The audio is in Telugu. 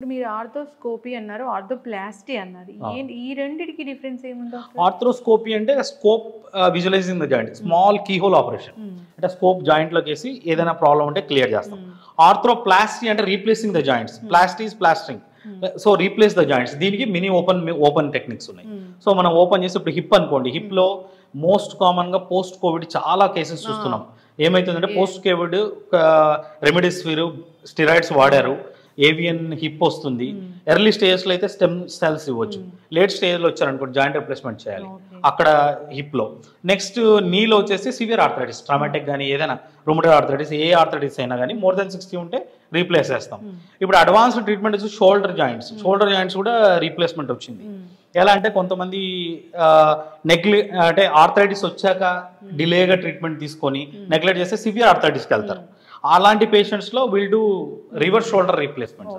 ఇప్పుడు మీరు ఆర్థోస్కోపీ అన్నారు, ఆర్థోప్లాస్టీ అన్నారు. ఈ రెండిటికి డిఫరెన్స్ ఏముందో? ఆర్థ్రోస్కోపీ అంటే scope visualising the joint, small key hole operation. అంటే స్కోప్ జాయింట్లోకి వేసి ఏదైనా ప్రాబ్లం ఉంటే క్లియర్ చేస్తాం. ఆర్థ్రోప్లాస్టీ అంటే replacing the joints. Plasty is plastering, so replace the joints. దీనికి మినీ ఓపెన్ టెక్నిక్స్ ఉన్నాయి. సో మనం ఓపెన్ చేసి ఇప్పుడు హిప్ అనుకోండి, హిప్లో మోస్ట్ కామన్గా పోస్ట్ కోవిడ్ చాలా కేసెస్ చూస్తున్నాం. ఏమవుతుందంటే పోస్ట్ కోవిడ్ రెమిడిసివిర్ స్టిరాయిడ్స్ వాడారు, ఏవియన్ హిప్ వస్తుంది. ఎర్లీ స్టేజ్లో అయితే స్టెమ్ సెల్స్ ఇవ్వచ్చు. లేట్ స్టేజ్లో వచ్చారనుకోండి జాయింట్ రిప్లేస్మెంట్ చేయాలి అక్కడ హిప్లో. నెక్స్ట్ నీలో వచ్చేసి సివియర్ ఆర్థరైటిస్, ట్రామాటిక్ కానీ ఏదైనా రూమటైడ్ ఆర్థరైటిస్, ఏ ఆర్థరైటిస్ అయినా కానీ మోర్ దెన్ 60 ఉంటే రీప్లేస్ చేస్తాం. ఇప్పుడు అడ్వాన్స్డ్ ట్రీట్మెంట్ వచ్చి షోల్డర్ జాయింట్స్ కూడా రీప్లేస్మెంట్ వచ్చింది. ఎలా అంటే కొంతమంది అంటే ఆర్థరైటిస్ వచ్చాక డిలేగా ట్రీట్మెంట్ తీసుకొని నెగ్లెక్ట్ చేస్తే సివియర్ ఆర్థరైటిస్కి వెళ్తారు. అలాంటి పేషెంట్స్లో will do reverse shoulder replacement.